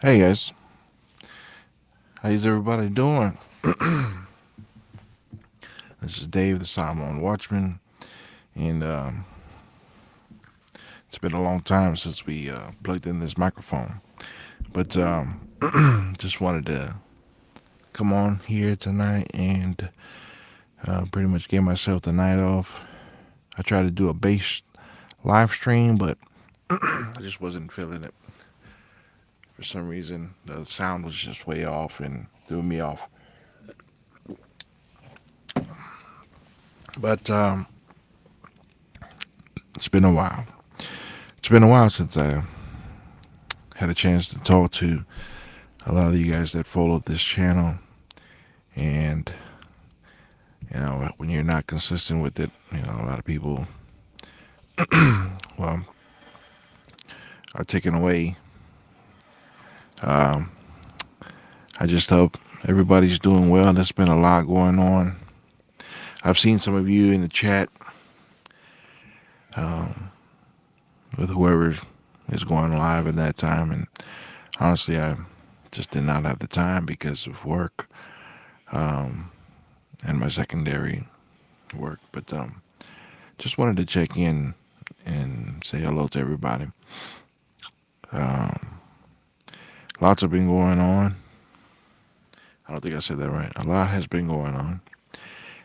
Hey guys, how's everybody doing? This is Dave, the Simon Watchman, and it's been a long time since we plugged in this microphone. But just wanted to come on here tonight and pretty much give myself the night off. I tried to do a bass live stream, but I just wasn't feeling it. For some reason, the sound was just way off and threw me off. But it's been a while. It's been a while since I had a chance to talk to a lot of you guys that followed this channel. And, when you're not consistent with it, a lot of people, well, are taken away. Um, I just hope everybody's doing well. There's been a lot going on. I've seen some of you in the chat um, with whoever is going live at that time. And honestly, I just did not have the time because of work um, and my secondary work. But just wanted to check in and say hello to everybody. Um, Lots have been going on. I don't think I said that right. A lot has been going on.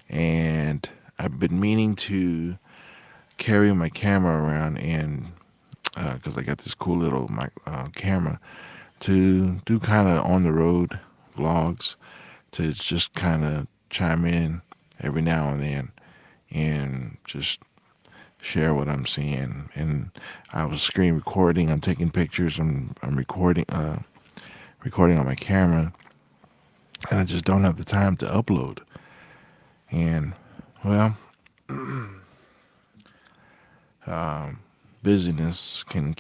And I've been meaning to carry my camera around and because I got this cool little camera to do kind of on the road vlogs to just kind of chime in every now and then and just share what I'm seeing. And I was screen recording. I'm taking pictures. I'm recording on my camera, and I just don't have the time to upload. And well, um, busyness can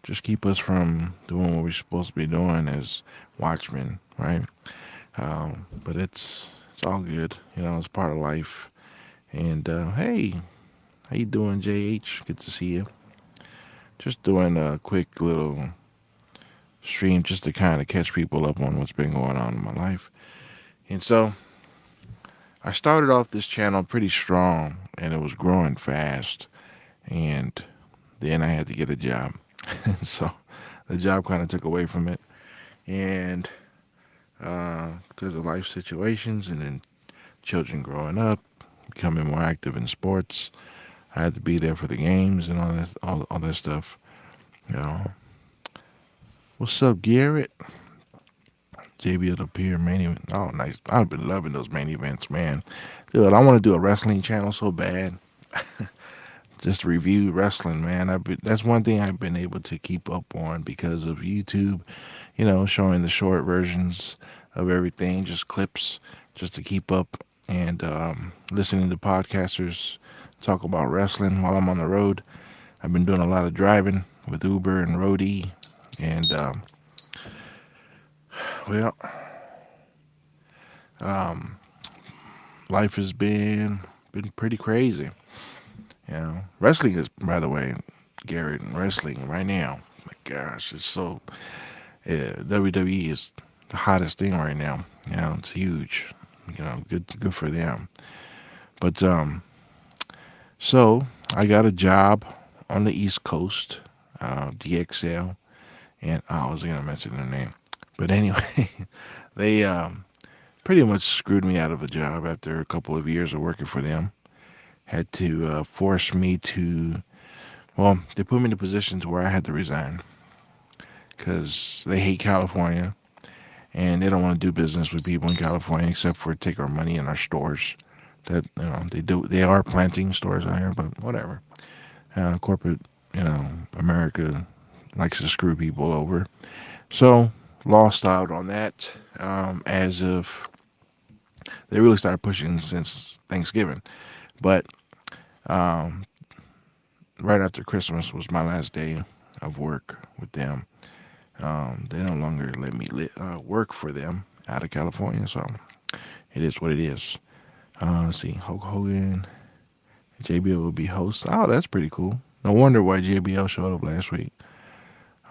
just keep us from doing what we're supposed to be doing as watchmen, right? But it's all good. It's part of life. And hey, how you doing, JH? Good to see you. Just doing a quick little stream just to kind of catch people up on what's been going on in my life. And so I started off this channel pretty strong and it was growing fast. And then I had to get a job. So the job kind of took away from it. And because of life situations and then children growing up, becoming more active in sports, I had to be there for the games and all that stuff. You know, what's up, Garrett? JBL up here, main event. Oh, nice. I've been loving those main events, man. Dude, I want to do a wrestling channel so bad. Just review wrestling, man. That's one thing I've been able to keep up on because of YouTube. Showing the short versions of everything, just clips, just to keep up, and listening to podcasters talk about wrestling while I'm on the road. I've been doing a lot of driving with Uber and Roadie, and well, um, life has been pretty crazy. Wrestling is, by the way, Garrett, wrestling right now. My gosh, it's so. WWE is the hottest thing right now. It's huge. Good for them. But so I got a job on the East Coast, DXL, and I was gonna mention their name, but anyway, they pretty much screwed me out of a job after a couple of years of working for them. Had to force me to. Well, they put me in a position to where I had to resign because they hate California and they don't want to do business with people in California except for take our money in our stores. That they do. They are planting stores out here, but whatever. Corporate, America likes to screw people over. So lost out on that. As of they really started pushing since Thanksgiving, but um, right after Christmas was my last day of work with them. They no longer let me work for them out of California, so it is what it is. Let's see, Hulk Hogan, JBL will be host. Oh, that's pretty cool. No wonder why JBL showed up last week.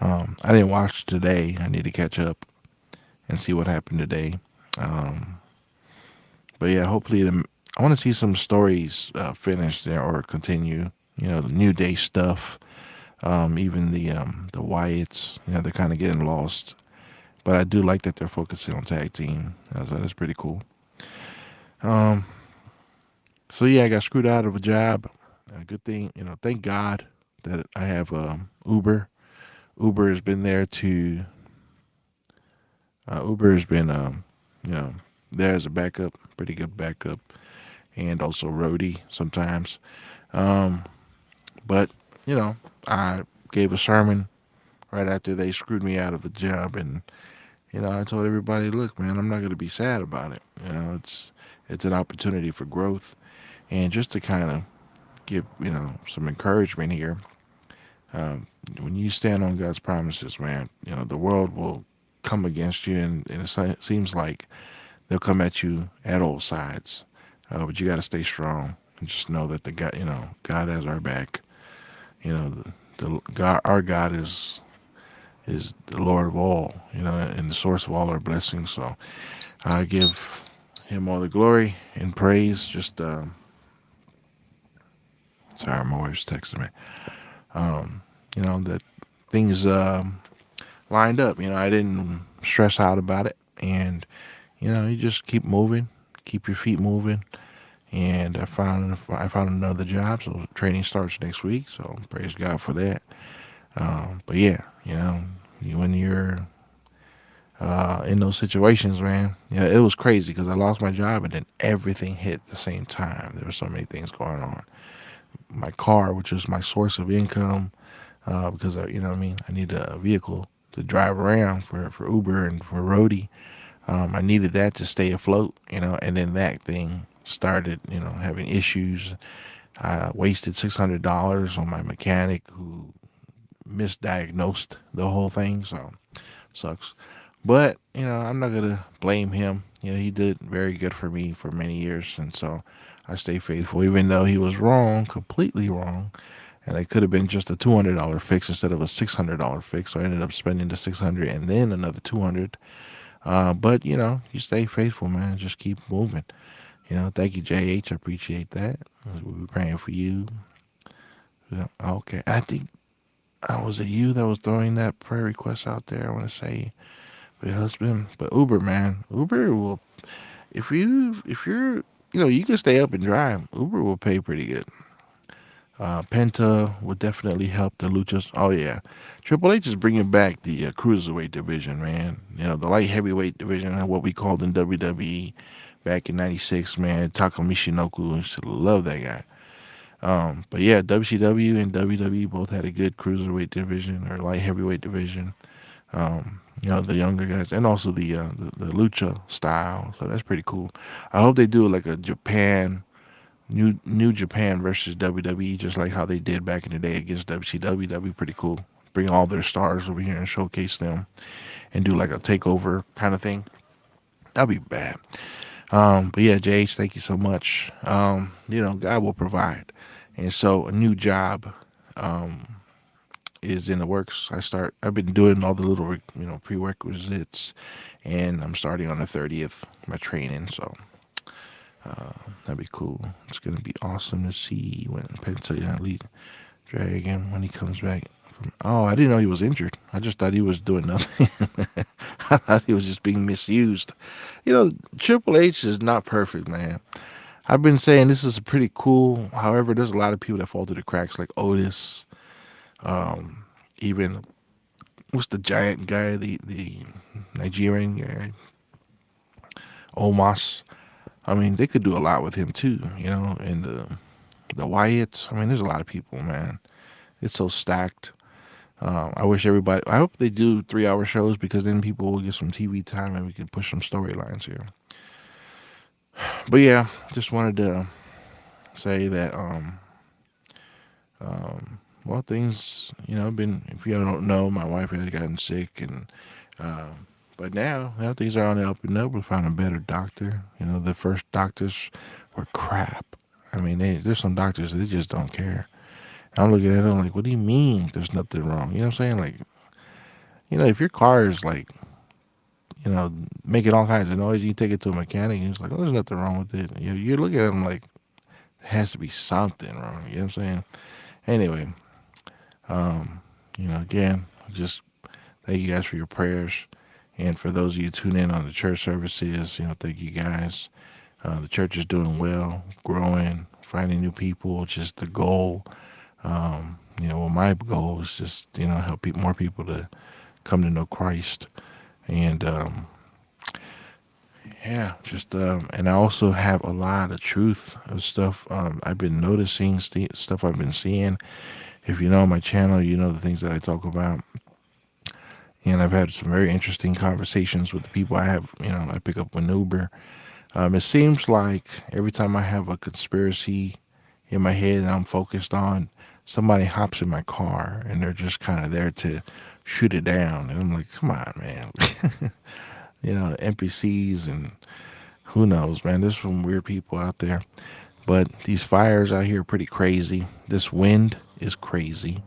I didn't watch today. I need to catch up and see what happened today. Um, but yeah, hopefully I want to see some stories finish there or continue. The New Day stuff. Even the Wyatts. They're kind of getting lost. But I do like that they're focusing on tag team. So that's pretty cool. Um, so yeah, I got screwed out of a job. Good thing, thank God that I have Uber. Uber has been there to. Uber has been, you know, there as a backup, pretty good backup, and also roadie sometimes. Um, but you know, I gave a sermon right after they screwed me out of the job, and I told everybody, look, man, I'm not going to be sad about it. It's an opportunity for growth, and just to kind of give some encouragement here. Um, when you stand on God's promises, man, the world will come against you, and it seems like they'll come at you at all sides. But you got to stay strong and just know that God has our back. The God, our God is the Lord of all, and the source of all our blessings. So I give Him all the glory and praise. Just sorry, my wife's texting me. Um, that things lined up. I didn't stress out about it, and you just keep moving, keep your feet moving. And I found another job, so training starts next week. So praise God for that. But yeah, when you're in those situations, man, it was crazy because I lost my job and then everything hit at the same time. There were so many things going on. My car, which was my source of income, because what I mean, I need a vehicle to drive around for Uber and for roadie. I needed that to stay afloat, and then that thing started, having issues. I wasted $600 on my mechanic who misdiagnosed the whole thing, so sucks. But I'm not gonna blame him. He did very good for me for many years, and so I stay faithful, even though he was wrong, completely wrong. And it could have been just a $200 fix instead of a $600 fix. So I ended up spending the 600 and then another 200. But you stay faithful, man. Just keep moving. Thank you, JH. I appreciate that. We'll be praying for you. Yeah, okay, I think was it you that was throwing that prayer request out there? I want to say for your husband, but Uber, man, Uber will if you're you can stay up and drive. Uber will pay pretty good. Penta would definitely help the Luchas. Oh yeah, Triple H is bringing back the cruiserweight division, man. The light heavyweight division, what we called in WWE back in '96, man. Taka Michinoku, used to love that guy. But yeah, WCW and WWE both had a good cruiserweight division or light heavyweight division. The younger guys and also the lucha style. So that's pretty cool. I hope they do like a Japan New Japan versus WWE, just like how they did back in the day against WCW. That'd be pretty cool. Bring all their stars over here and showcase them, and do like a takeover kind of thing. That'd be bad. But yeah, JH, thank you so much. God will provide, and so a new job is in the works. I've been doing all the little prerequisites, and I'm starting on the 30th my training. So that'd be cool. It's gonna be awesome to see when Penta Elite Dragon when he comes back. Oh, I didn't know he was injured. I just thought he was doing nothing. I thought he was just being misused. Triple H is not perfect, man. I've been saying this is pretty cool. However, there's a lot of people that fall through the cracks, like Otis. Um, Even what's the giant guy, the Nigerian guy, Omos. I mean, they could do a lot with him too, and the Wyatts. I mean, there's a lot of people, man. It's so stacked. I wish everybody. I hope they do 3-hour shows because then people will get some TV time and we can push some storylines here. But yeah, just wanted to say that. Well, things been. If you don't know, my wife has gotten sick, and but now things are on the up and up. We found a better doctor. The first doctors were crap. I mean, there's some doctors that they just don't care. I'm looking at them like, what do you mean? There's nothing wrong. You know what I'm saying? Like, if your car is like, you know, making all kinds of noise, you take it to a mechanic, and it's like, oh, there's nothing wrong with it. You look at them like, there has to be something wrong. You know what I'm saying? Anyway, um, again, just thank you guys for your prayers. And for those of you tune in on the church services, thank you guys. The church is doing well, growing, finding new people, just the goal. Well, my goal is just, help more people to come to know Christ. And yeah, just and I also have a lot of truth of stuff I've been noticing, stuff I've been seeing. If you know my channel, you know the things that I talk about. And I've had some very interesting conversations with the people I pick up with Uber. It seems like every time I have a conspiracy in my head and I'm focused on, somebody hops in my car and they're just kind of there to shoot it down. And I'm like, come on, man. NPCs and who knows, man. There's some weird people out there. But these fires out here are pretty crazy. This wind is crazy.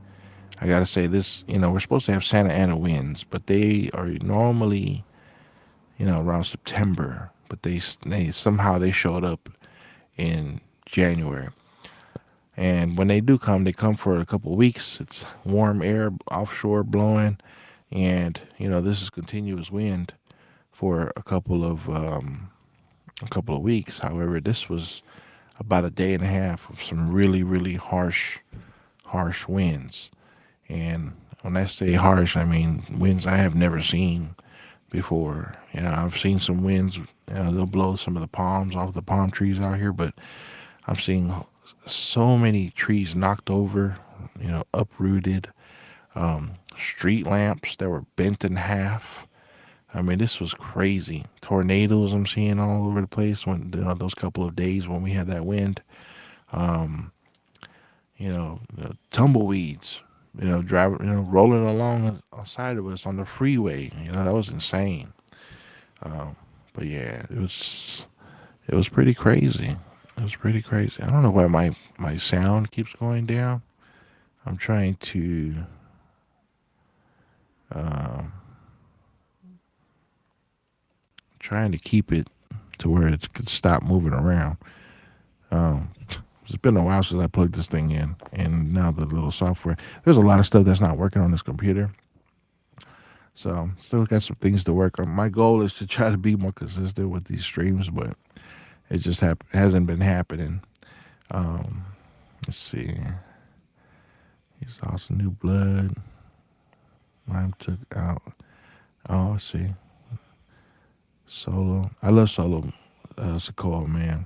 I gotta say this, we're supposed to have Santa Ana winds, but they are normally, around September. But they somehow they showed up in January. And when they come for a couple of weeks. It's warm air offshore blowing, and this is continuous wind for a couple of weeks. However, this was about a day and a half of some really really harsh winds. And when I say harsh, I mean winds I have never seen before. I've seen some winds. They'll blow some of the palms off the palm trees out here, but I'm seeing so many trees knocked over, uprooted, street lamps that were bent in half. I mean, this was crazy. Tornadoes I'm seeing all over the place when those couple of days when we had that wind. Um, Tumbleweeds, driving, rolling along on side of us on the freeway. That was insane. But yeah, it was pretty crazy. It was pretty crazy. I don't know why my sound keeps going down. I'm um, trying to keep it to where it could stop moving around. Um, it's been a while since I plugged this thing in, and now the little software. There's a lot of stuff that's not working on this computer, so still got some things to work on. My goal is to try to be more consistent with these streams, but it just hasn't been happening. Um, let's see. He saw some new blood. Lime took out. Oh, let's see. Solo. I love Solo. Sokoa, man.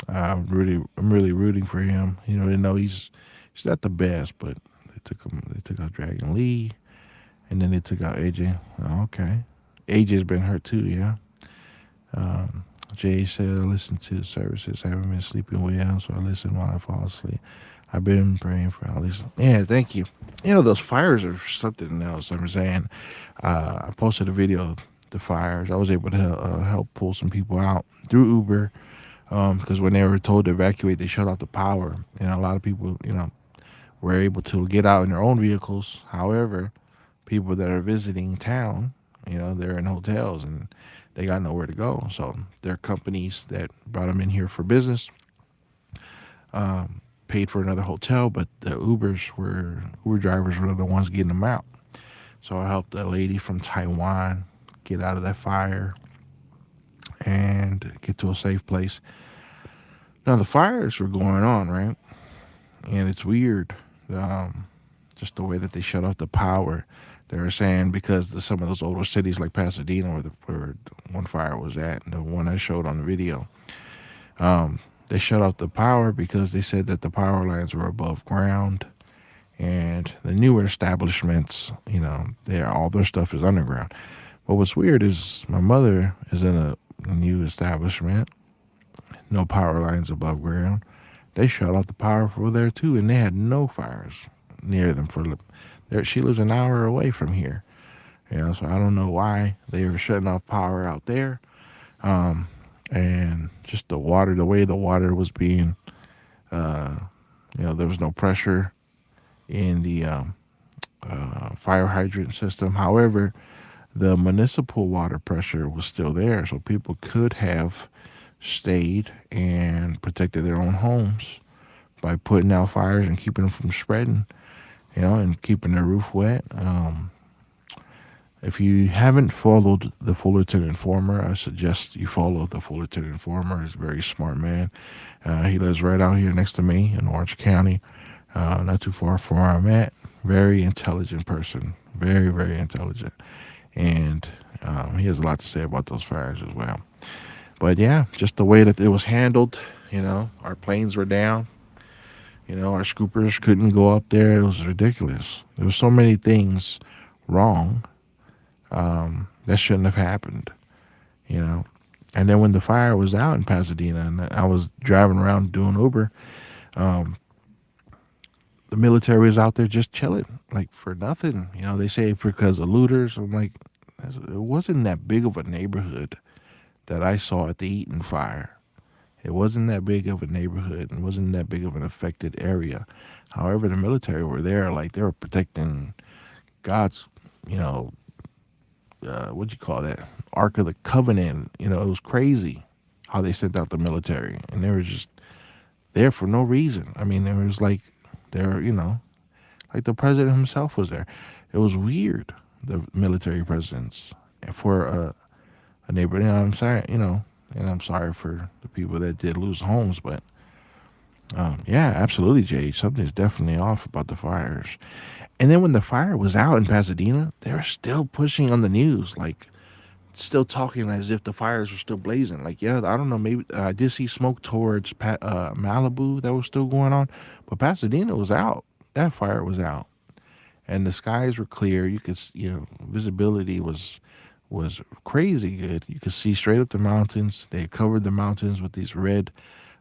I'm really rooting for him. They know he's not the best, but they took out Dragon Lee, and then they took out AJ. Oh, okay, AJ's been hurt too, yeah. Um, Jay said, I listen to the services. I haven't been sleeping well, so I listen while I fall asleep. I've been praying for all these. Yeah, thank you. Those fires are something else. I'm saying, I posted a video of the fires. I was able to help pull some people out through Uber, because when they were told to evacuate, they shut off the power, and a lot of people, were able to get out in their own vehicles. However, people that are visiting town, they're in hotels and they got nowhere to go. So there are companies that brought them in here for business, paid for another hotel, but the Uber drivers were the ones getting them out. So I helped a lady from Taiwan get out of that fire and get to a safe place. Now the fires were going on, right? And it's weird, um, just the way that they shut off the power. They were saying because some of those older cities like Pasadena, where one fire was at, the one I showed on the video, they shut off the power because they said that the power lines were above ground, and the newer establishments, all their stuff is underground. But what's weird is my mother is in a new establishment, no power lines above ground. They shut off the power for there too, and they had no fires near them for there. She lives an hour away from here, so I don't know why they were shutting off power out there. Um, and just the way the water was being, there was no pressure in fire hydrant system. However, the municipal water pressure was still there, so people could have stayed and protected their own homes by putting out fires and keeping them from spreading, and keeping their roof wet. If you haven't followed the Fullerton Informer, I suggest you follow the Fullerton Informer. He's a very smart man. He lives right out here next to me in Orange County, not too far from where I'm at. Very intelligent person. Very, very intelligent. And he has a lot to say about those fires as well. But yeah, just the way that it was handled, our planes were down. Our scoopers couldn't go up there. It was ridiculous. There were so many things wrong that shouldn't have happened, you know. And then when the fire was out in Pasadena and I was driving around doing Uber, um, the military was out there just chilling, like for nothing. They say because of looters. I'm like, it wasn't that big of a neighborhood that I saw at the Eaton fire. It wasn't that big of a neighborhood and wasn't that big of an affected area. However, the military were there, like they were protecting God's, you know, what'd you call that? Ark of the Covenant. It was crazy how they sent out the military, and they were just there for no reason. I mean, it was like they're, like the president himself was there. It was weird, the military presence for a neighbor. I'm sorry, and I'm sorry for the people that did lose homes, but yeah, absolutely, Jay. Something's definitely off about the fires. And then when the fire was out in Pasadena, they were still pushing on the news, like still talking as if the fires were still blazing. Like, yeah, I don't know, maybe I did see smoke towards Malibu that was still going on, but Pasadena was out. That fire was out, and the skies were clear. You could, visibility was crazy good. You could see straight up the mountains. They had covered the mountains with these red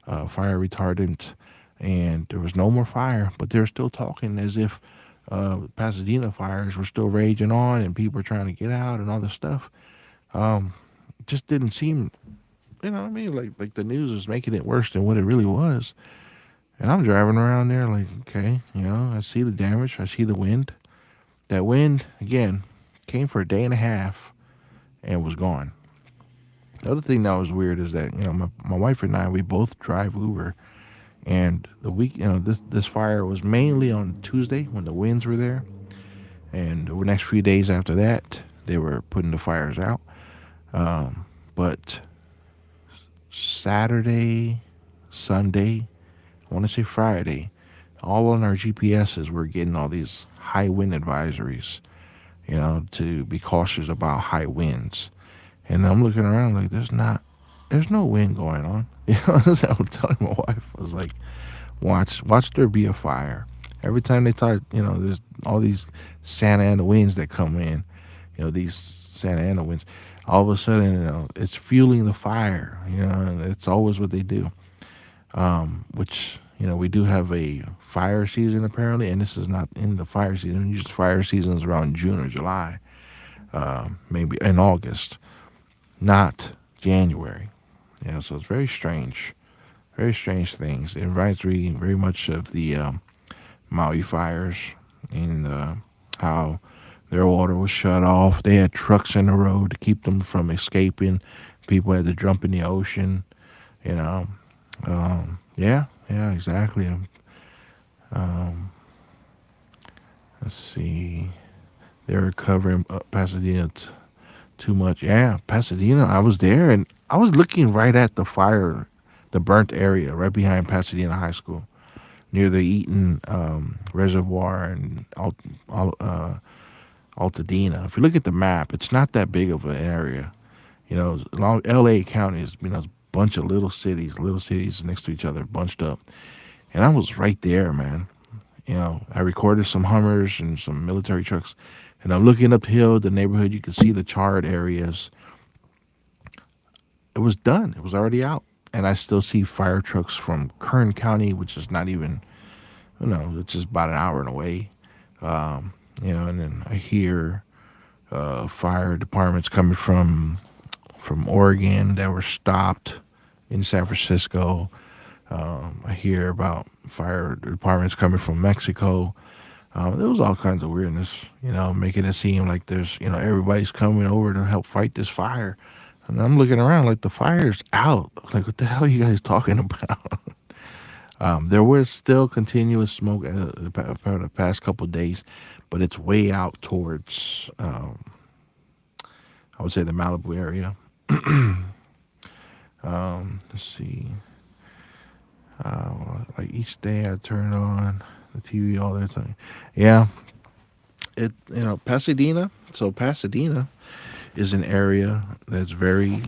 fire retardant, and there was no more fire. But they're still talking as if Pasadena fires were still raging on, and people were trying to get out and all this stuff. Um, just didn't seem, what I mean, like the news was making it worse than what it really was. And I'm driving around there like, okay, I see the damage, I see the wind. That wind again came for a day and a half and was gone. The other thing that was weird is that my wife and I, we both drive Uber, and the week this fire was mainly on Tuesday when the winds were there, and the next few days after that they were putting the fires out. But Saturday, Sunday, I want to say Friday, all on our GPSs we're getting all these high wind advisories, to be cautious about high winds. And I'm looking around like there's no wind going on. That's what I was telling my wife. I was like, watch there be a fire. Every time they talk, there's all these Santa Ana winds that come in, these Santa Ana winds. All of a sudden, it's fueling the fire, and it's always what they do. Which, we do have a fire season apparently, and this is not in the fire season. Usually fire season is around June or July, maybe in August, not January. So it's very strange things. It reminds me very much of the Maui fires and how their water was shut off. They had trucks in the road to keep them from escaping. People had to jump in the ocean. You know, yeah, exactly. Um, let's see. They were covering Pasadena too much. Yeah, Pasadena. I was there and I was looking right at the fire, the burnt area right behind Pasadena High School, near the Eaton Reservoir and Altadena. If you look at the map, it's not that big of an area. Along L.A. County is a bunch of little cities next to each other, bunched up. And I was right there, man. I recorded some Hummers and some military trucks, and I'm looking uphill the neighborhood. You can see the charred areas. It was done. It was already out, and I still see fire trucks from Kern County, which is not even, it's just about an hour away. And then I hear fire departments coming from Oregon that were stopped in San Francisco. I hear about fire departments coming from Mexico. There was all kinds of weirdness, making it seem like there's, everybody's coming over to help fight this fire. And I'm looking around like the fire's out. Like, what the hell are you guys talking about? There was still continuous smoke for the past couple of days, but it's way out towards, I would say, the Malibu area. Let's see. Like each day I turn on the TV all the time. Yeah, Pasadena. So Pasadena is an area that's very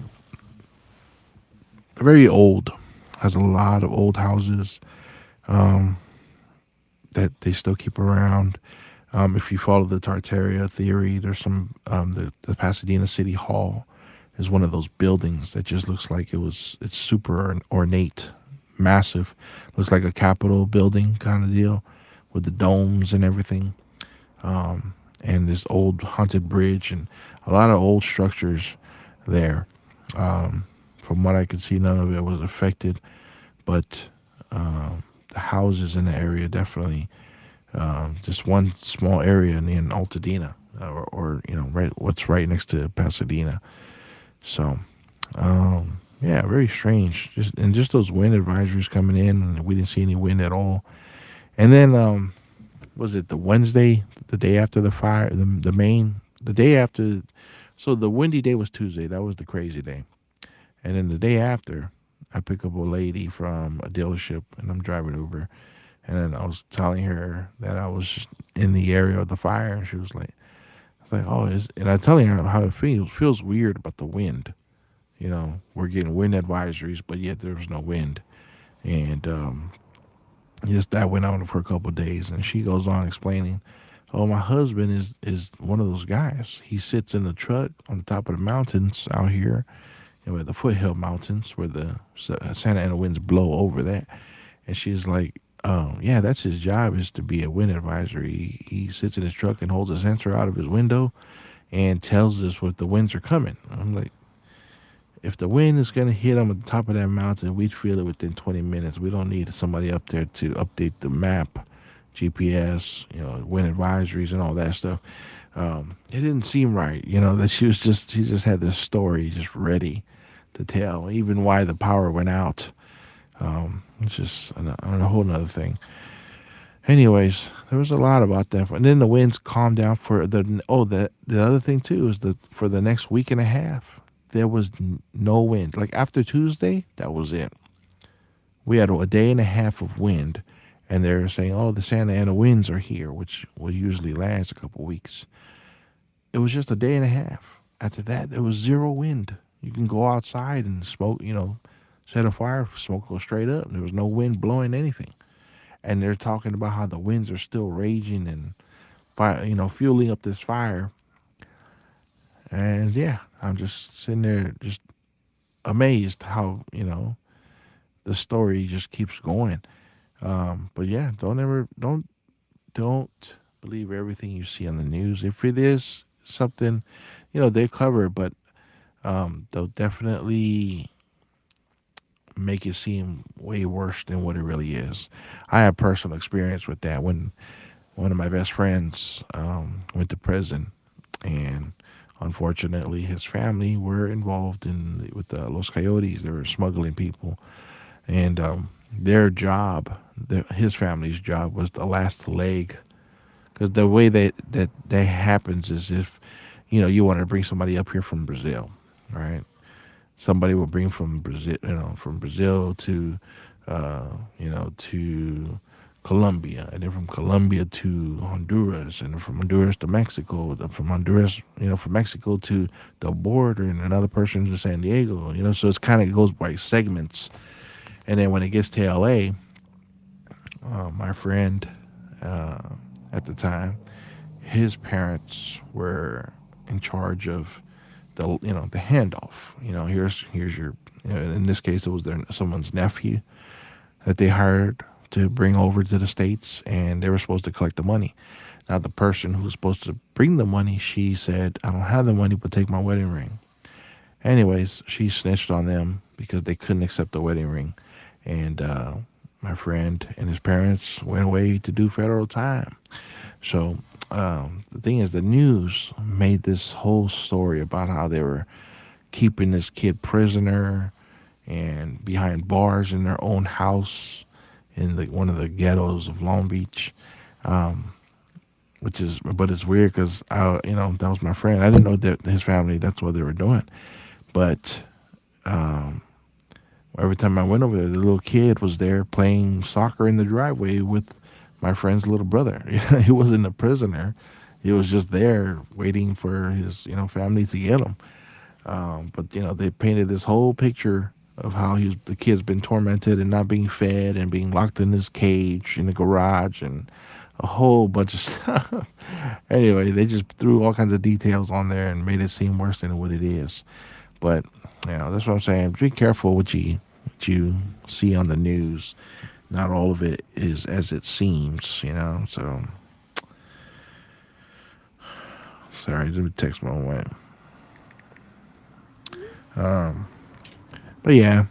old. Has a lot of old houses um, that they still keep around. If you follow the Tartaria theory, there's the Pasadena City Hall is one of those buildings that just looks like it's super ornate, massive, looks like a Capitol building kind of deal with the domes and everything, and this old haunted bridge and a lot of old structures there. Um, from what I could see, none of it was affected, but the houses in the area definitely. Just one small area in Altadena, or right what's right next to Pasadena. So yeah, very strange. Just those wind advisories coming in, and we didn't see any wind at all. And then was it the Wednesday, the day after the fire, the day after? So the windy day was Tuesday. That was the crazy day. And then the day after, I pick up a lady from a dealership, and I'm driving Uber. And then I was telling her that I was in the area of the fire, and she was like, "I was like, oh, and I telling her how it feels. Feels weird about the wind. We're getting wind advisories, but yet there was no wind." And just that went on for a couple of days, and she goes on explaining, "Oh, my husband is one of those guys. He sits in the truck on the top of the mountains out here, where the foothill mountains, where the Santa Ana winds blow over that." And she's like, yeah, that's his job, is to be a wind advisor. He sits in his truck and holds a sensor out of his window and tells us what the winds are coming. I'm like, if the wind is going to hit him at the top of that mountain, we'd feel it within 20 minutes. We don't need somebody up there to update the map, GPS, wind advisories and all that stuff. It didn't seem right, that she just had this story just ready to tell, even why the power went out. It's just a whole nother thing. Anyways, there was a lot about that, and then the winds calmed down for the other thing too is that for the next week and a half there was no wind. Like after Tuesday, that was it. We had a day and a half of wind, and they're saying, "Oh, the Santa Ana winds are here," which will usually last a couple weeks. It was just a day and a half. After that, there was zero wind. You can go outside and smoke, set a fire, smoke go straight up. There was no wind blowing anything. And they're talking about how the winds are still raging and fire, fueling up this fire. And yeah, I'm just sitting there just amazed how, the story just keeps going. But yeah, don't believe everything you see on the news. If it is something, they cover it, but they'll definitely make it seem way worse than what it really is. I have personal experience with that when one of my best friends went to prison, and unfortunately, his family were involved with the Los Coyotes. They were smuggling people, and their job, his family's job, was the last leg. Because the way that happens is if you want to bring somebody up here from Brazil, right? Somebody will bring from Brazil to, uh, to Colombia, and then from Colombia to Honduras, and then from Honduras to Mexico, then from Honduras, from Mexico to the border, and another person to San Diego, so it's kind of goes by segments. And then when it gets to LA, my friend uh, at the time, his parents were in charge of the handoff. Here's your, in this case it was someone's nephew that they hired to bring over to the states, and they were supposed to collect the money. Now the person who was supposed to bring the money, she said, "I don't have the money, but take my wedding ring." Anyways, she snitched on them because they couldn't accept the wedding ring, and my friend and his parents went away to do federal time. So the thing is, the news made this whole story about how they were keeping this kid prisoner and behind bars in their own house in one of the ghettos of Long Beach. Um, which is, but it's weird because that was my friend. I didn't know that his family, that's what they were doing. But um, every time I went over there, the little kid was there playing soccer in the driveway with my friend's little brother. He wasn't a prisoner. He was just there waiting for his, family to get him. But they painted this whole picture of how the kid's been tormented and not being fed and being locked in this cage in the garage and a whole bunch of stuff. Anyway, they just threw all kinds of details on there and made it seem worse than what it is. But that's what I'm saying. Be careful what you see on the news. Not all of it is as it seems. So sorry, let me text my wife. Um, but yeah,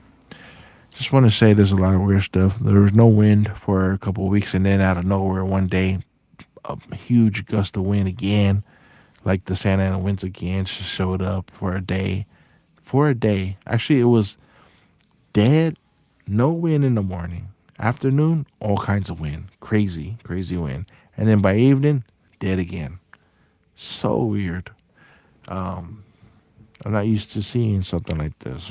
just want to say there's a lot of weird stuff. There was no wind for a couple of weeks, and then out of nowhere, one day, a huge gust of wind again, like the Santa Ana winds again, just showed up for a day. For a day, actually, it was dead, no wind in the morning. Afternoon, all kinds of wind, crazy, crazy wind, and then by evening, dead again. So weird. Um, I'm not used to seeing something like this.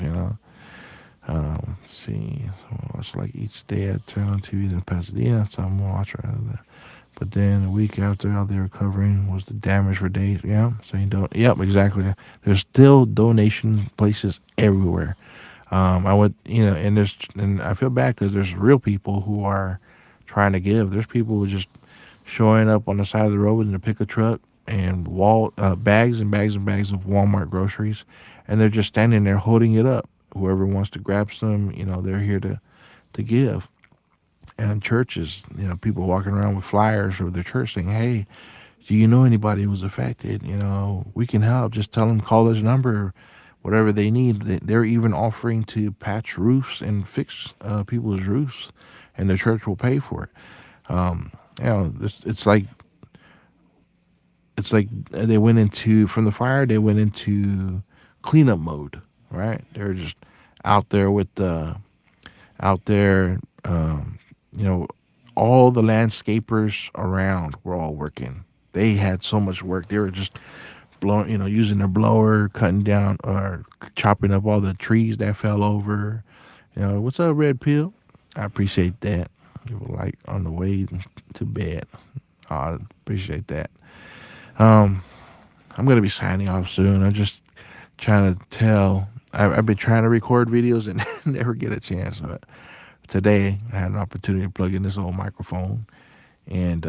Let's see. So it's like each day I turn on TV in Pasadena, so I'm gonna watch rather than. But then a week after, all they were covering was the damage for days. Yeah, so you don't. Yep, exactly. There's still donation places everywhere. I would, and I feel bad because there's real people who are trying to give. There's people who are just showing up on the side of the road in a pickup truck and bags and bags and bags of Walmart groceries, and they're just standing there holding it up. Whoever wants to grab some, they're here to give. And churches, people walking around with flyers of their church saying, "Hey, do you know anybody who's affected? We can help. Just tell them, call this number, whatever they need." They're even offering to patch roofs and fix people's roofs, and the church will pay for it. Um, it's like they went into from the fire. They went into cleanup mode, right? They're just out there with the out there. You know, all the landscapers around were all working. They had so much work. They were just blowing, using their blower, cutting down or chopping up all the trees that fell over. What's up, Red Pill? I appreciate that. You were like on the way to bed. I appreciate that. Um, I'm gonna be signing off soon. I'm just trying to tell. I've been trying to record videos and never get a chance. But today I had an opportunity to plug in this old microphone and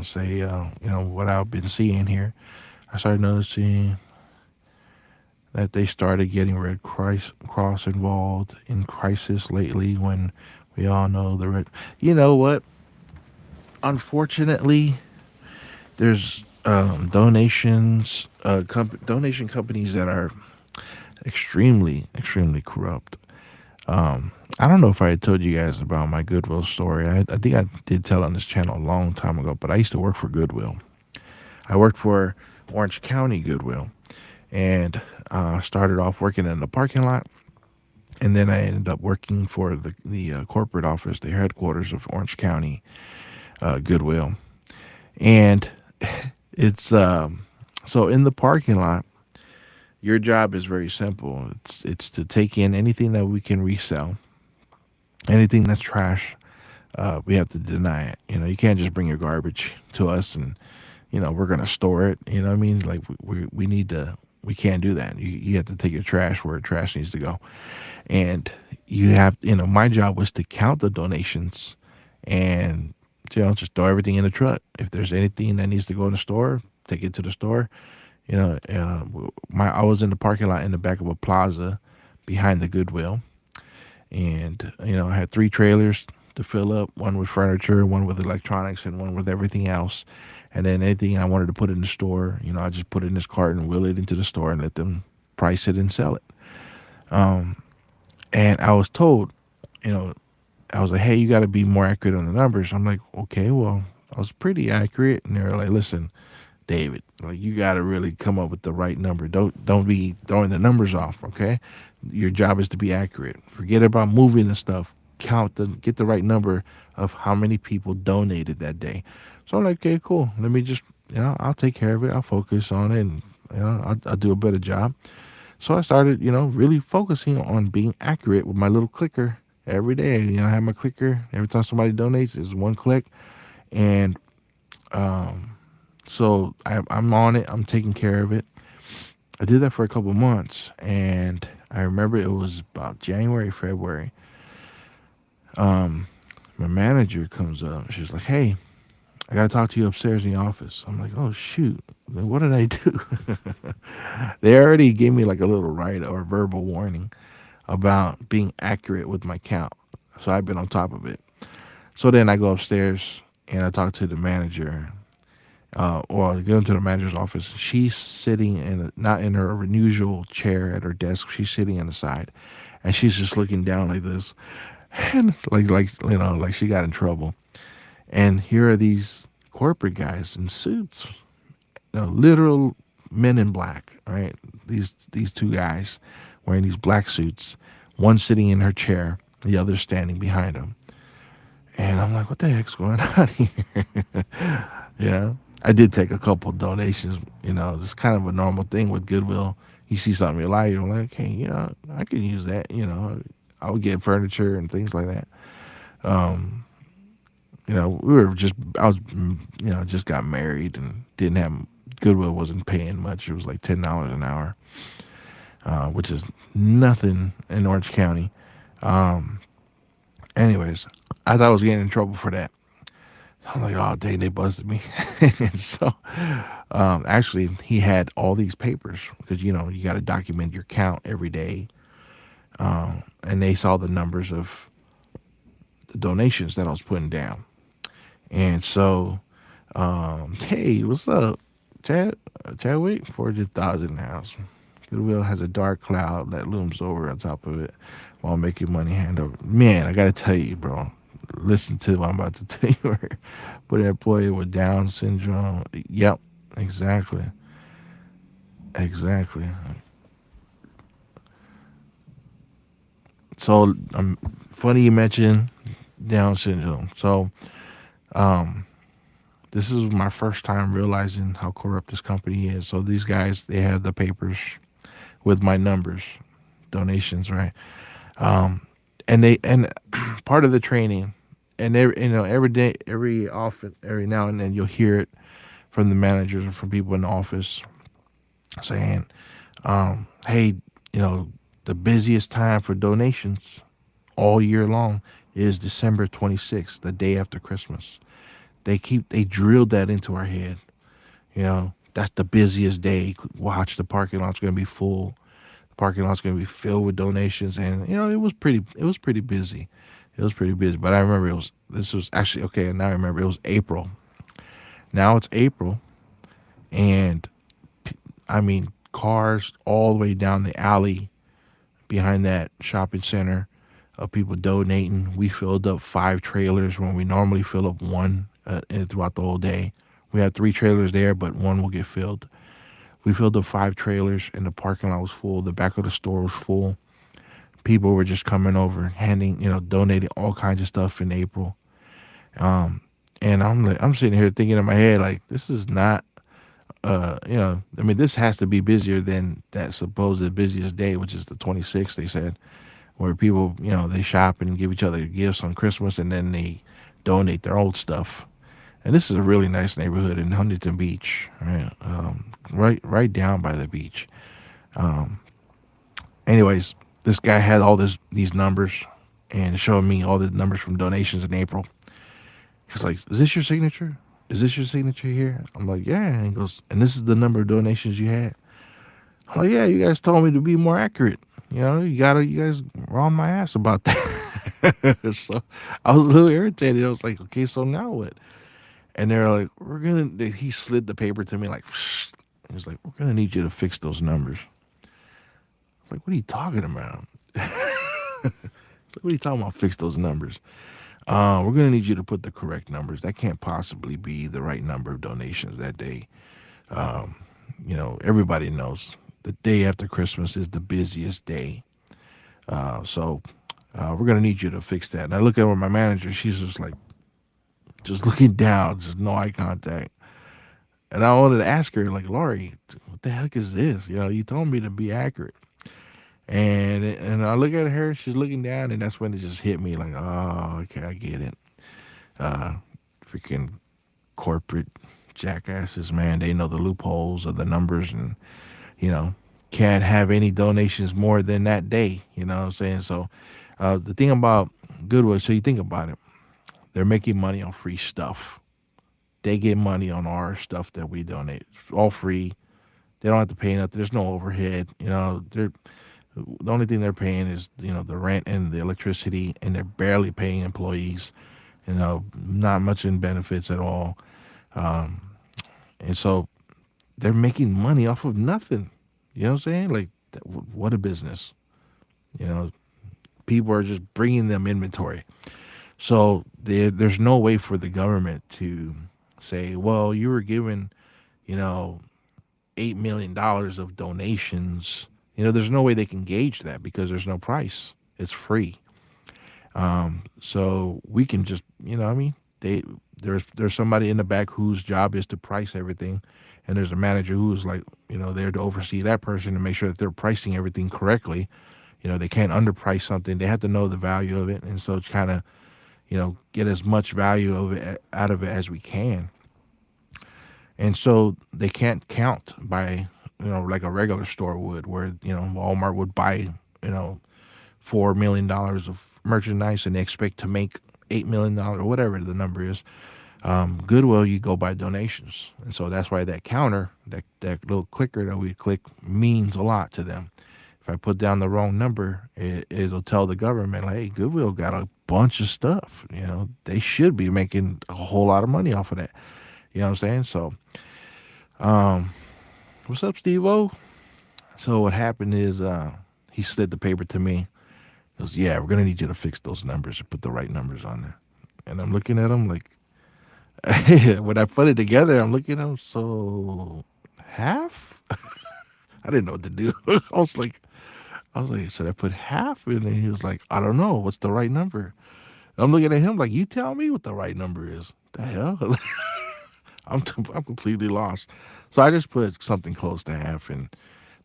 say what I've been seeing here. I started noticing that they started getting Cross involved in crisis lately when we all know the Red. You know what? Unfortunately, there's donation companies that are extremely, extremely corrupt. I don't know if I had told you guys about my Goodwill story. I think I did tell on this channel a long time ago, but I used to work for Goodwill. I worked for Orange County Goodwill and started off working in the parking lot. And then I ended up working for the corporate office, the headquarters of Orange County Goodwill. And it's so in the parking lot, your job is very simple. It's to take in anything that we can resell, anything that's trash. We have to deny it. You can't just bring your garbage to us and we're gonna store it. You know what I mean? Like we need to. We can't do that. You have to take your trash where trash needs to go, and you have. My job was to count the donations, and just throw everything in the truck. If there's anything that needs to go in the store, take it to the store. I was in the parking lot in the back of a plaza behind the Goodwill, and I had three trailers to fill up, one with furniture, one with electronics, and one with everything else. And then anything I wanted to put in the store, I just put it in this cart and wheel it into the store and let them price it and sell it. And I was told you know, I was like, hey, you got to be more accurate on the numbers. I'm like, okay, well, I was pretty accurate. And they were like, listen, David, like you got to really come up with the right number. Don't be throwing the numbers off. Okay, your job is to be accurate. Forget about moving and stuff. Get the right number of how many people donated that day. So I'm like, okay, cool. Let me just, I'll take care of it. I'll focus on it, and I'll do a better job. So I started, really focusing on being accurate with my little clicker every day. I have my clicker. Every time somebody donates, it's one click. And so I'm on it. I'm taking care of it. I did that for a couple months. And I remember it was about January, February. Um, my manager comes up. She's like, hey, I got to talk to you upstairs in the office. I'm like, oh, shoot. What did I do? They already gave me like a little right or verbal warning about being accurate with my count. So I've been on top of it. So then I go upstairs and I talk to the manager, or I go into the manager's office. She's sitting not in her usual chair at her desk. She's sitting on the side, and she's just looking down like this, and like she got in trouble. And here are these corporate guys in suits, literal men in black, right? These two guys wearing these black suits, one sitting in her chair, the other standing behind him. And I'm like, what the heck's going on here? I did take a couple donations. It's kind of a normal thing with Goodwill. You see something you like, you're like, hey, I can use that. I would get furniture and things like that. Um, I was, just got married and didn't have, Goodwill wasn't paying much. It was like $10 an hour, which is nothing in Orange County. Um, anyways, I thought I was getting in trouble for that. So I'm like, oh, dang, they busted me. So, actually, he had all these papers because, you got to document your count every day. And they saw the numbers of the donations that I was putting down. And so, hey, what's up, Chad? Chadwick, 400,000 house. Goodwill has a dark cloud that looms over on top of it while making money hand over. Man, I gotta tell you, bro. Listen to what I'm about to tell you. But an employee with Down syndrome. Yep, exactly, exactly. So, funny you mentioned Down syndrome. So, um, this is my first time realizing how corrupt this company is. So these guys, they have the papers with my numbers, donations, right? Um, and part of the training, and every day, every now and then, you'll hear it from the managers or from people in the office saying, "Hey, you know, the busiest time for donations all year long is December 26th, the day after Christmas." They drilled that into our head. That's the busiest day. Watch, the parking lot's going to be full. The parking lot's going to be filled with donations, and it was pretty busy. It was pretty busy, but I remember this was actually okay. And now I remember it was April. Now it's April, and I mean cars all the way down the alley behind that shopping center of people donating. We filled up 5 trailers when we normally fill up one throughout the whole day. We had 3 trailers there, but one will get filled. We filled up 5 trailers, and the parking lot was full. The back of the store was full. People were just coming over, handing, donating all kinds of stuff in April. Um, and I'm sitting here thinking in my head, like, this is not, I mean, this has to be busier than that supposed busiest day, which is the 26th, they said, where people, they shop and give each other gifts on Christmas, and then they donate their old stuff. And this is a really nice neighborhood in Huntington Beach, right? Right down by the beach. Um, anyways, this guy had all these numbers and showing me all the numbers from donations in April. He's like, "Is this your signature? Is this your signature here?" I'm like, "Yeah." And he goes, "And this is the number of donations you had?" I'm like, "Yeah, you guys told me to be more accurate. You guys were on my ass about that." So I was a little irritated. I was like, "Okay, so now what?" And they're like, he slid the paper to me like, he was like, "We're gonna need you to fix those numbers." I'm like, what are you talking about? So what are you talking about? Fix those numbers. We're gonna need you to put the correct numbers. That can't possibly be the right number of donations that day. Um, everybody knows the day after Christmas is the busiest day. So we're gonna need you to fix that. And I look at my manager. She's just like, just looking down, just no eye contact. And I wanted to ask her, like, Lori, what the heck is this? You told me to be accurate. And I look at her, she's looking down, and that's when it just hit me, like, oh, okay, I get it. Uh, Freaking corporate jackasses, man. They know the loopholes of the numbers, and you know can't have any donations more than that day. You know what I'm saying? So the thing about Goodwill, so you think about it, they're making money on free stuff. They get money on our stuff that we donate, all free. They don't have to pay nothing. There's no overhead. They're the only thing they're paying is the rent and the electricity, and they're barely paying employees. Not much in benefits at all. Um, and so they're making money off of nothing. You know what I'm saying? Like, what a business. You know, people are just bringing them inventory. So there's no way for the government to say, well, you were given, you know, $8 million of donations. There's no way they can gauge that because there's no price. It's free. So we can just, what I mean, there's somebody in the back whose job is to price everything, and there's a manager who's like, there to oversee that person and make sure that they're pricing everything correctly. They can't underprice something. They have to know the value of it, and so it's kind of, get as much value of it out of it as we can. And so they can't count by, like a regular store would, where Walmart would buy, $4 million of merchandise and they expect to make $8 million or whatever the number is. Goodwill, you go by donations, and so that's why that counter, that little clicker that we click, means a lot to them. If I put down the wrong number, it'll tell the government, like, hey, Goodwill got a bunch of stuff. They should be making a whole lot of money off of that. You know what I'm saying? So, um, what's up, Steve-O? So what happened is he slid the paper to me. He goes, yeah, we're going to need you to fix those numbers and put the right numbers on there. And I'm looking at him like, when I put it together, I'm looking at him, so half? I didn't know what to do. I was like, should I put half in? And he was like, I don't know. What's the right number? And I'm looking at him like, you tell me what the right number is. The hell? I'm completely lost. So I just put something close to half, and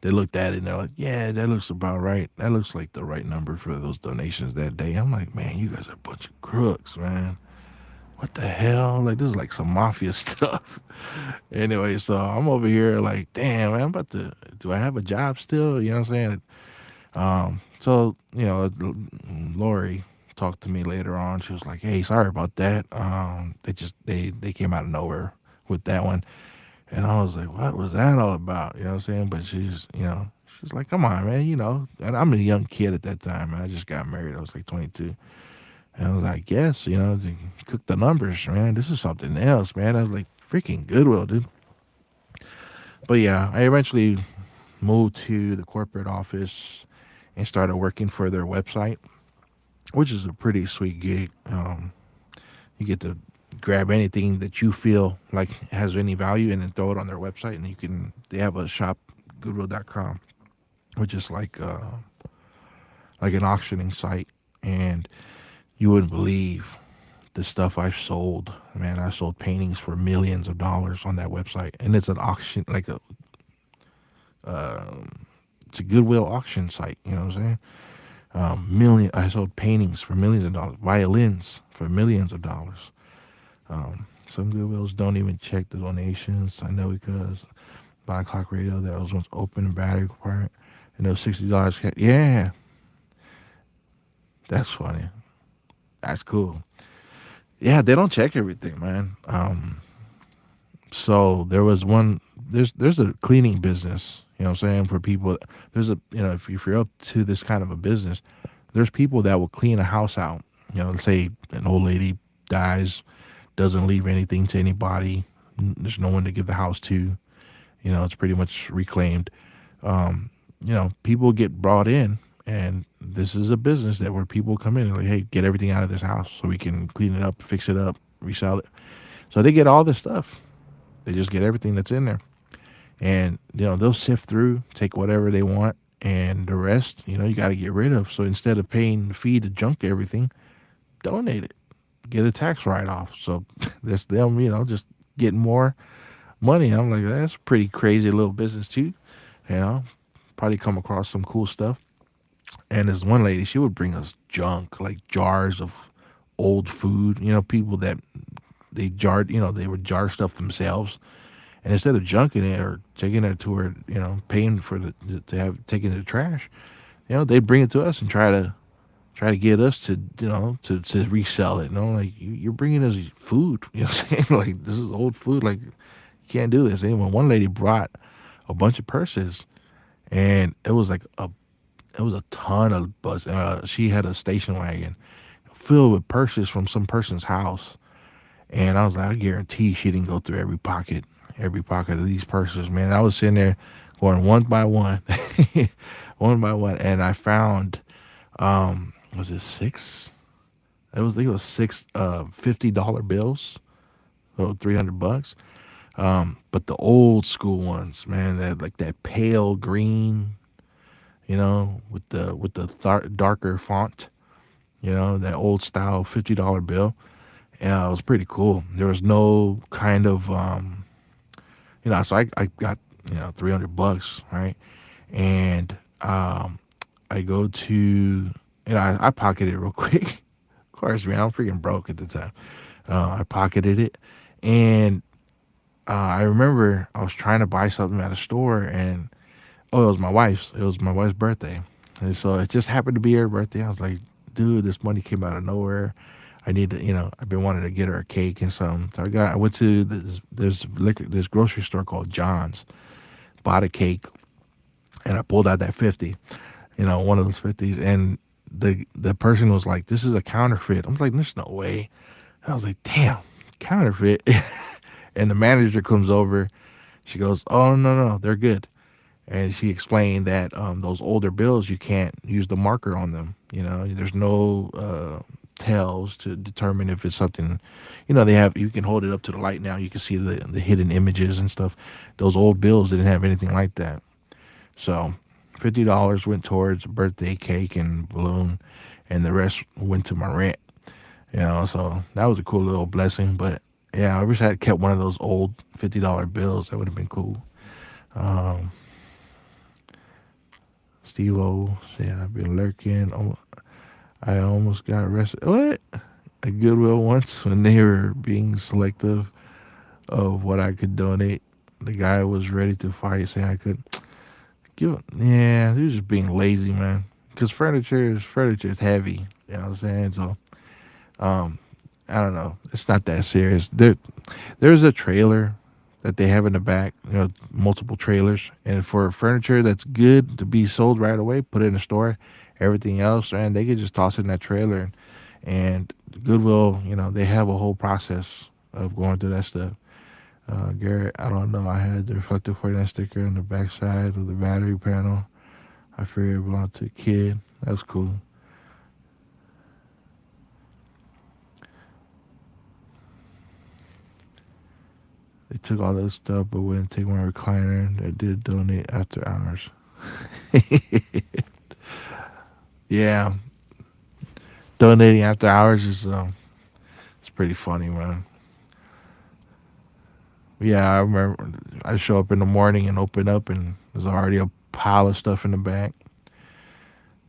they looked at it and they're like, yeah, that looks about right. That looks like the right number for those donations that day. I'm like, man, you guys are a bunch of crooks, man. What the hell? Like, this is like some mafia stuff. Anyway, so I'm over here like, damn, man, do I have a job still? You know what I'm saying? So, Lori talked to me later on. She was like, hey, sorry about that. They came out of nowhere with that one. And I was like, what was that all about? You know what I'm saying? But she's like, come on, man, and I'm a young kid at that time. Man. I just got married. I was like 22. And I was like, yes, to cook the numbers, man. This is something else, man. I was like, freaking Goodwill, dude. But yeah, I eventually moved to the corporate office and started working for their website, which is a pretty sweet gig. You get to grab anything that you feel like has any value and then throw it on their website, and they have a shop, goodwill.com, which is like an auctioning site. And you wouldn't believe the stuff I've sold. Man, I sold paintings for millions of dollars on that website, and it's an auction, like it's a Goodwill auction site. You know what I'm saying? I sold paintings for millions of dollars, violins for millions of dollars. Some Goodwills don't even check the donations. I know, because by o'clock radio that was once open and battery requirement, and those $60. Yeah, that's funny. That's cool. Yeah, they don't check everything, man. So there was one. There's a cleaning business. You know what I'm saying, for people. There's if you're up to this kind of a business, there's people that will clean a house out. Let's say an old lady dies, doesn't leave anything to anybody. There's no one to give the house to. It's pretty much reclaimed. People get brought in And this is a business that where people come in and like, hey, get everything out of this house so we can clean it up, fix it up, resell it. So they get all this stuff. They just get everything that's in there. And, they'll sift through, take whatever they want, and the rest, you got to get rid of. So instead of paying the fee to junk everything, donate it, get a tax write off. So that's them, just getting more money. I'm like, that's a pretty crazy little business too. You know, probably come across some cool stuff. And this one lady, she would bring us junk, like jars of old food. People that they jarred, they would jar stuff themselves. And instead of junking it or taking it to her, paying for the to have taken it to trash, they'd bring it to us and try to get us to to resell it. Like you're bringing us food. What I'm saying? Like this is old food. Like you can't do this. And when one lady brought a bunch of purses, and it was like it was a ton of bus. She had a station wagon filled with purses from some person's house, and I was like, I guarantee she didn't go through every pocket of these purses, man. I was sitting there going one by one, one by one, and I found was it six? It was I think it was six $50 bills, so $300. But the old school ones, man, that like that pale green, with the darker font, that old style $50 bill. Yeah, it was pretty cool. There was no kind of so I got $300, right? And I go to I pocketed it real quick. Of course, man, I'm freaking broke at the time. I pocketed it, and I remember I was trying to buy something at a store, and oh, it was my wife's. It was my wife's birthday, and so it just happened to be her birthday. I was like, dude, this money came out of nowhere. I need to, I've been wanting to get her a cake and something. So I went to this grocery store called John's, bought a cake, and I pulled out that 50, one of those 50s, and the person was like, "This is a counterfeit." I'm like, "There's no way." I was like, "Damn, counterfeit." And the manager comes over. She goes, "Oh no, they're good." And she explained that those older bills, you can't use the marker on them. There's no tells to determine if it's something. They have, you can hold it up to the light now. You can see the hidden images and stuff. Those old bills didn't have anything like that. So $50 went towards a birthday cake and balloon, and the rest went to my rent. So that was a cool little blessing. But yeah, I wish I had kept one of those old $50 bills. That would have been cool. Um, Steve O said, I've been lurking. I almost got arrested. What? At Goodwill once when they were being selective of what I could donate. The guy was ready to fight, saying I could give. Yeah, he was just being lazy, man. Because furniture is heavy. You know what I'm saying? So, um, I don't know. It's not that serious. There's a trailer that they have in the back. Multiple trailers, and for furniture that's good to be sold right away, put it in the store. Everything else, man, they could just toss it in that trailer. And Goodwill, they have a whole process of going through that stuff. Garrett, I don't know. I had the reflective 49 sticker on the backside of the battery panel. I figured it belonged to a kid. That's cool. They took all that stuff, but wouldn't take my recliner. They did donate after hours. Yeah, donating after hours is it's pretty funny, man. Yeah, I remember I show up in the morning and open up, and there's already a pile of stuff in the back.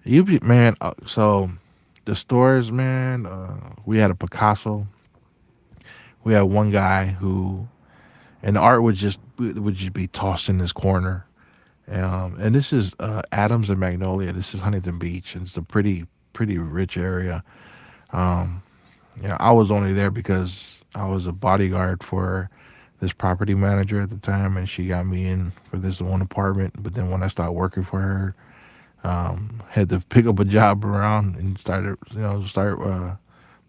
Man. So the stores, man. We had a Picasso. We had one guy who, and the art would just be tossed in this corner. And this is Adams and Magnolia. This is Huntington Beach, and it's a pretty rich area. Um, I was only there because I was a bodyguard for this property manager at the time, and she got me in for this one apartment. But then when I started working for her, had to pick up a job around and start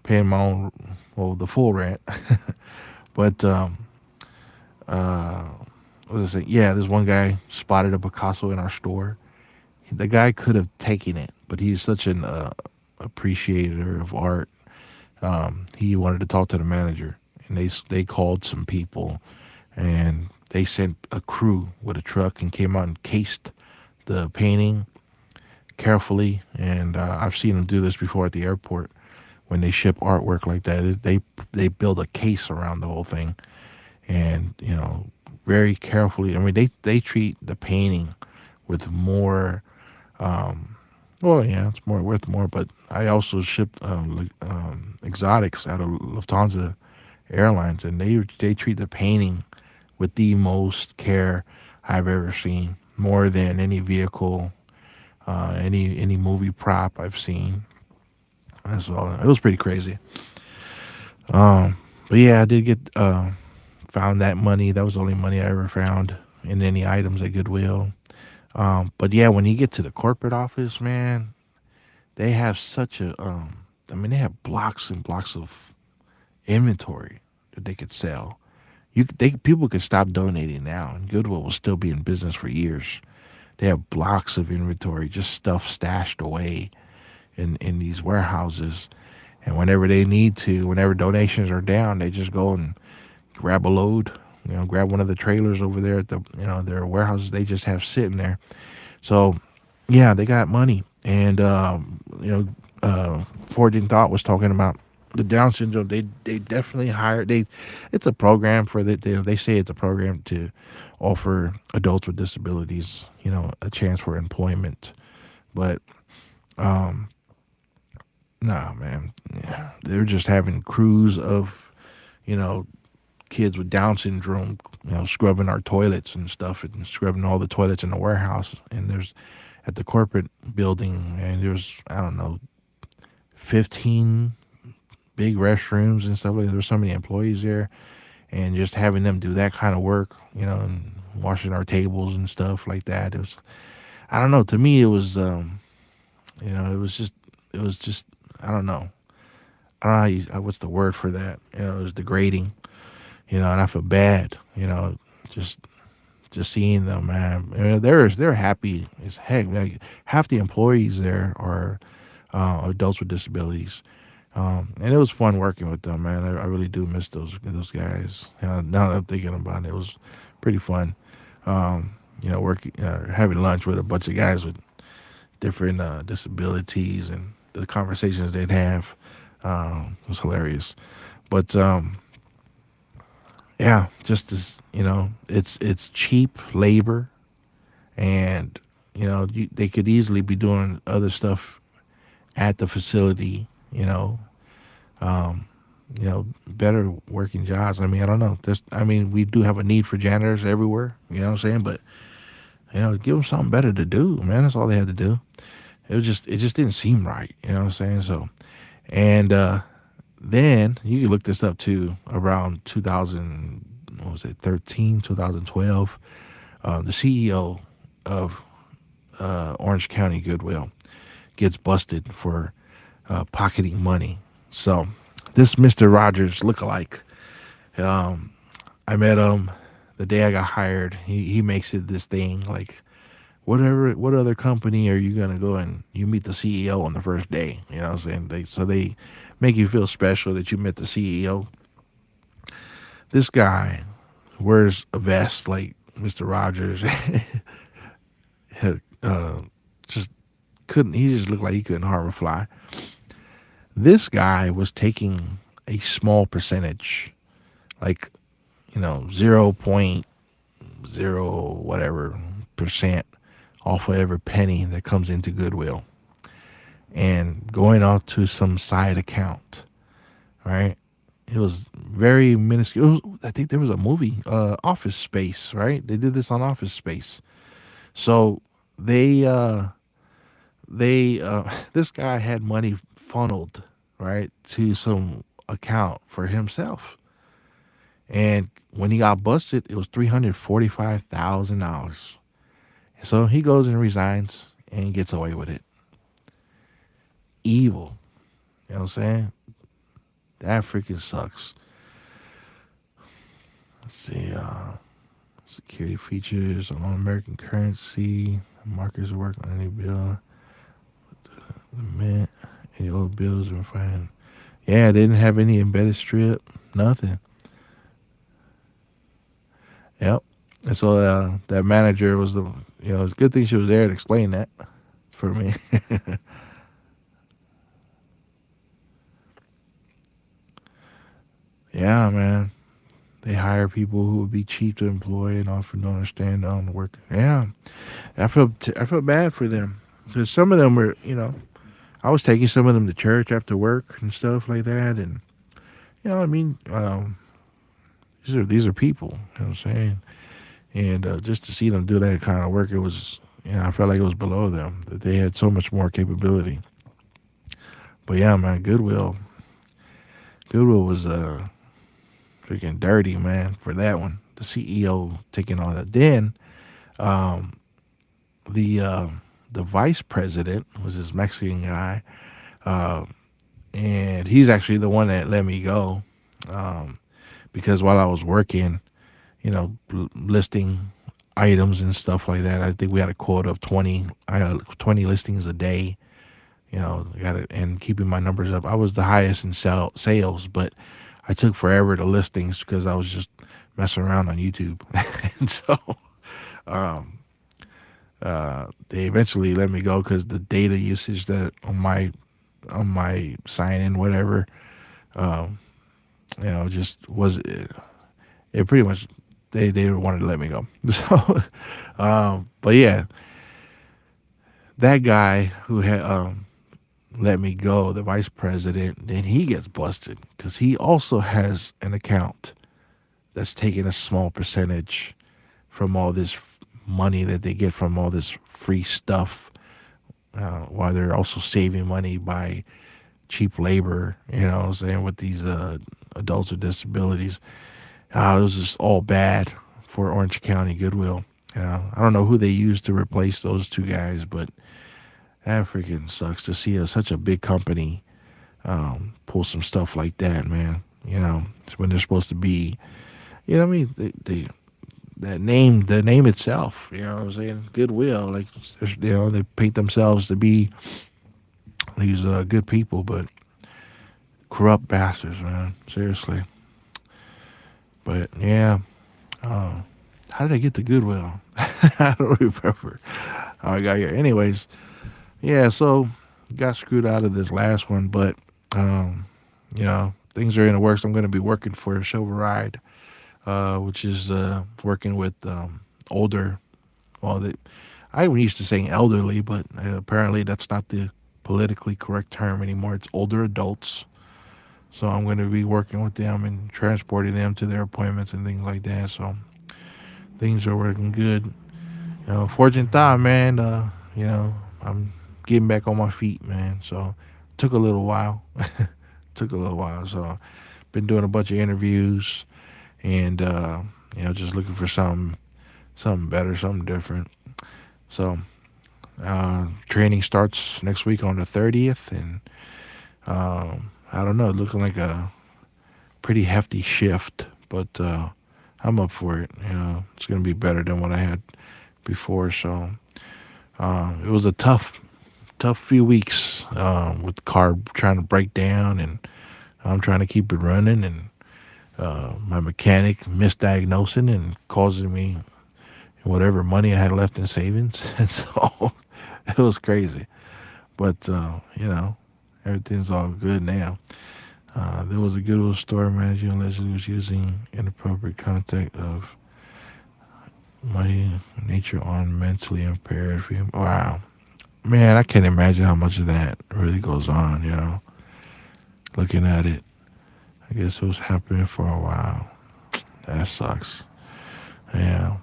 paying my own, well, the full rent. But uh, what was I saying? Yeah, this one guy spotted a Picasso in our store. The guy could have taken it but he's such an appreciator of art. He wanted to talk to the manager, and they called some people, and they sent a crew with a truck and came out and cased the painting carefully. And I've seen them do this before at the airport when they ship artwork like that. They build a case around the whole thing, and very carefully. I mean, they treat the painting with more. Well, yeah, it's more worth more. But I also shipped exotics out of Lufthansa Airlines, and they treat the painting with the most care I've ever seen, more than any vehicle, any movie prop I've seen. So it was pretty crazy. But yeah, I did get found that money. That was the only money I ever found in any items at Goodwill. But yeah, when you get to the corporate office, man, they have such a I mean, they have blocks and blocks of inventory that they could sell. People could stop donating now, and Goodwill will still be in business for years. They have blocks of inventory, just stuff stashed away in these warehouses. And whenever they need to, whenever donations are down, they just go and grab a load. Grab one of the trailers over there at the their warehouses. They just have sitting there. So yeah, they got money. And Forging Thought was talking about the Down syndrome. They definitely hired. It's a program for they say it's a program to offer adults with disabilities a chance for employment. But nah, man, yeah, they're just having crews of you know kids with Down syndrome, scrubbing our toilets and stuff, and scrubbing all the toilets in the warehouse. And there's at the corporate building, and there's I don't know 15 big restrooms and stuff like that. There's so many employees there, and just having them do that kind of work, and washing our tables and stuff like that. It was, I don't know. To me, it was, it was just, I don't know. I don't know what's the word for that. It was degrading. And I feel bad. Just just seeing them, man. I mean, they're happy as heck. Like half the employees there are adults with disabilities. And it was fun working with them, man. I really do miss those guys. Now that I'm thinking about it, it was pretty fun. Working, having lunch with a bunch of guys with different disabilities, and the conversations they'd have was hilarious. But yeah, just as it's cheap labor, and they could easily be doing other stuff at the facility. Um, better working jobs. I mean, I don't know. We do have a need for janitors everywhere. You know what I'm saying? But give them something better to do, man. That's all they had to do. It just didn't seem right. You know what I'm saying? So, and then you can look this up too. Around 2000, what was it, 13, 2012, the CEO of Orange County Goodwill gets busted for pocketing money. So this Mr. Rogers lookalike, um, I met him the day I got hired. He makes it this thing like, what other company are you gonna go and you meet the CEO on the first day? You know what I'm saying? They make you feel special that you met the CEO. This guy wears a vest like Mr. Rogers. had, just couldn't. He just looked like he couldn't harm a fly. This guy was taking a small percentage, like 0.0 whatever percent off of every penny that comes into Goodwill, and going off to some side account, right? It was very minuscule. I think there was a movie, Office Space, right? They did this on Office Space. So they this guy had money funneled right to some account for himself, and when he got busted, it was $345,000. So he goes and resigns and gets away with it. Evil, you know what I'm saying? That freaking sucks. Let's see. Security features on American currency. Markers work on any bill. Man, any old bills and fine. Yeah, they didn't have any embedded strip, nothing. Yep. And so that manager was the, it's a good thing she was there to explain that for me. Yeah, man. They hire people who would be cheap to employ and often don't understand on the work. Yeah, I felt bad for them because some of them were, I was taking some of them to church after work and stuff like that, and I mean, these are people. You know what I'm saying? And just to see them do that kind of work, it was, I felt like it was below them that they had so much more capability. But yeah, man, Goodwill was freaking dirty, man, for that one. The CEO taking all that. Then um, the uh, the vice president was this Mexican guy, uh, and he's actually the one that let me go um, because while I was working, listing items and stuff like that. I think we had a quota of 20, 20 listings a day. Got it, and keeping my numbers up. I was the highest in sales, but I took forever to listings because I was just messing around on YouTube, and so um, they eventually let me go because the data usage that on my sign in whatever, um, just was it pretty much they wanted to let me go. So, but yeah, that guy who had let me go, the vice president, then he gets busted because he also has an account that's taking a small percentage from all this money that they get from all this free stuff, while they're also saving money by cheap labor. You know what I'm saying, with these adults with disabilities. It was just all bad for Orange County Goodwill. I don't know who they used to replace those two guys, but that freaking sucks to see such a big company pull some stuff like that, man. When they're supposed to be, what I mean, the name itself, what I'm saying, Goodwill, like, they paint themselves to be these good people, but corrupt bastards, man. Seriously. But yeah, uh, how did I get to Goodwill? I don't remember how I got here. Anyways, yeah, so got screwed out of this last one, but things are in the works. I'm going to be working for Show Ride, which is working with older. Well, I used to saying elderly, but apparently that's not the politically correct term anymore. It's older adults. So I'm going to be working with them and transporting them to their appointments and things like that. So things are working good. Fortunate time, man. I'm getting back on my feet, man. So took a little while. Took a little while. So been doing a bunch of interviews and just looking for something better, something different. So training starts next week on the 30th, and I don't know, looking like a pretty hefty shift, but I'm up for it. It's gonna be better than what I had before. So it was a tough few weeks with the car trying to break down, and I'm trying to keep it running, and my mechanic misdiagnosing and causing me whatever money I had left in savings. And so it was crazy. But everything's all good now. There was a good old store manager allegedly was using inappropriate contact of money nature on mentally impaired people. Wow. Man, I can't imagine how much of that really goes on, looking at it. I guess it was happening for a while. That sucks. Yeah.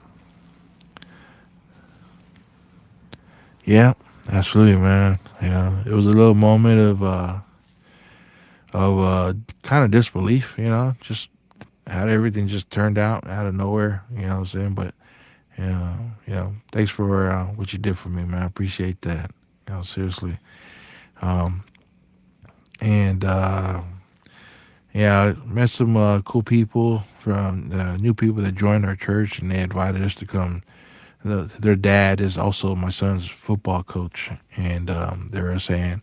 Yeah, absolutely, man. Yeah. It was a little moment of kind of disbelief, just how everything just turned out of nowhere, you know what I'm saying? But thanks for what you did for me, man. I appreciate that. Seriously. Um, and yeah, I met some cool people from new people that joined our church, and they invited us to come. Their dad is also my son's football coach, and they were saying,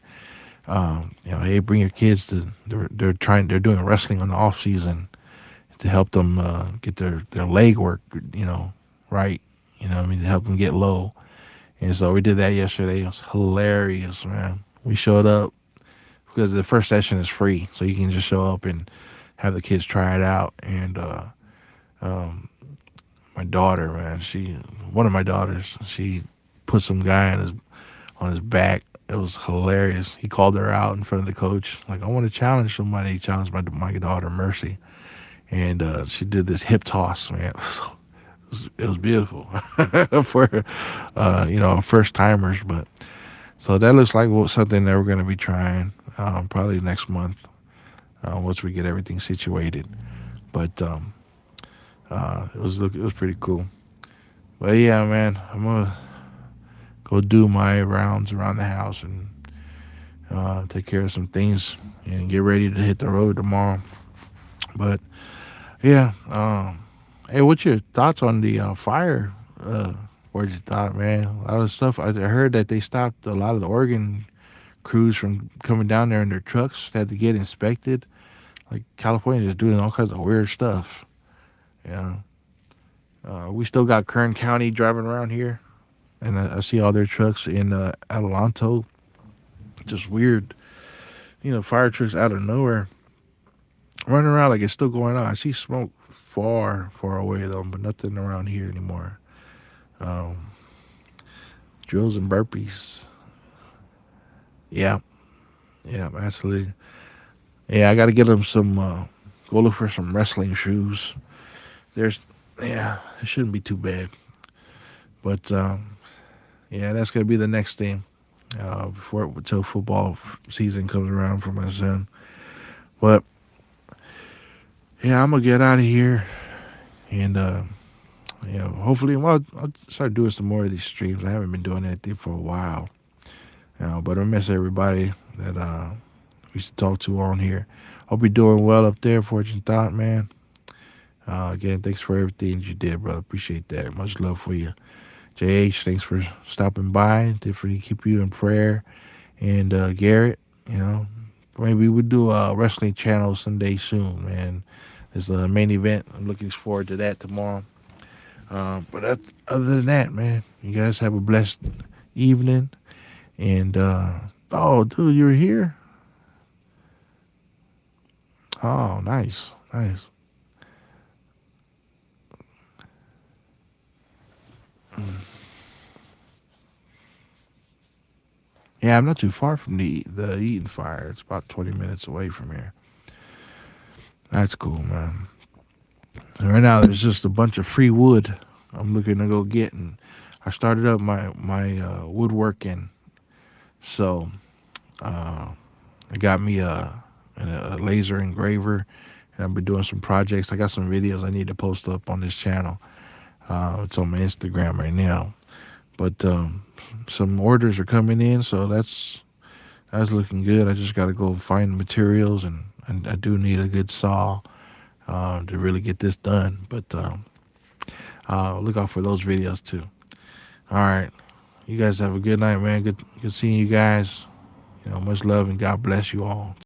Hey, bring your kids to. They're doing wrestling on the off season to help them get their leg work, right. I mean, to help them get low. And so we did that yesterday. It was hilarious, man. We showed up because the first session is free, so you can just show up and have the kids try it out. And um, my daughter, man, one of my daughters, she put some guy on his back. It was hilarious. He called her out in front of the coach, like, I want to challenge somebody. He challenged my daughter Mercy, and she did this hip toss, man. It was beautiful for first timers. But so that looks like something that we're going to be trying probably next month once we get everything situated. But it was pretty cool. But yeah, man, I'm gonna go do my rounds around the house and take care of some things and get ready to hit the road tomorrow. But yeah, hey, what's your thoughts on the fire? What's your thought, man? A lot of stuff. I heard that they stopped a lot of the Oregon crews from coming down there in their trucks. They had to get inspected. Like California is doing all kinds of weird stuff. Yeah, we still got Kern County driving around here, and I see all their trucks in Adelanto. Just weird, fire trucks out of nowhere running around like it's still going on. I see smoke far, far away though, but nothing around here anymore. Um, Drills and burpees. Yeah, yeah, absolutely. Yeah, I got to get them some. Go look for some wrestling shoes. There's, yeah, it shouldn't be too bad. But yeah, that's gonna be the next thing before until football season comes around for my son. But yeah, I'm gonna get out of here and hopefully, well, I'll start doing some more of these streams. I haven't been doing anything for a while, but I miss everybody that we used to talk to on here. Hope you're doing well up there, Fortune Thought, man. Again, thanks for everything you did, brother. Appreciate that. Much love for you. JH, thanks for stopping by. Definitely keep you in prayer. And Garrett, maybe we'll do a wrestling channel someday soon, man. There's a main event. I'm looking forward to that tomorrow. Other than that, man, you guys have a blessed evening. And oh, dude, you were here. Oh, nice, nice. Yeah, I'm not too far from the Eaton Fire. It's about 20 minutes away from here. That's cool, man. And right now, there's just a bunch of free wood I'm looking to go get, and I started up my woodworking. So uh, I got me a laser engraver, and I've been doing some projects. I got some videos I need to post up on this channel. It's on my Instagram right now, but some orders are coming in, so that's looking good. I just got to go find the materials, and I do need a good saw to really get this done. But look out for those videos too. All right, you guys have a good night, man. Good seeing you guys. Much love and God bless you all.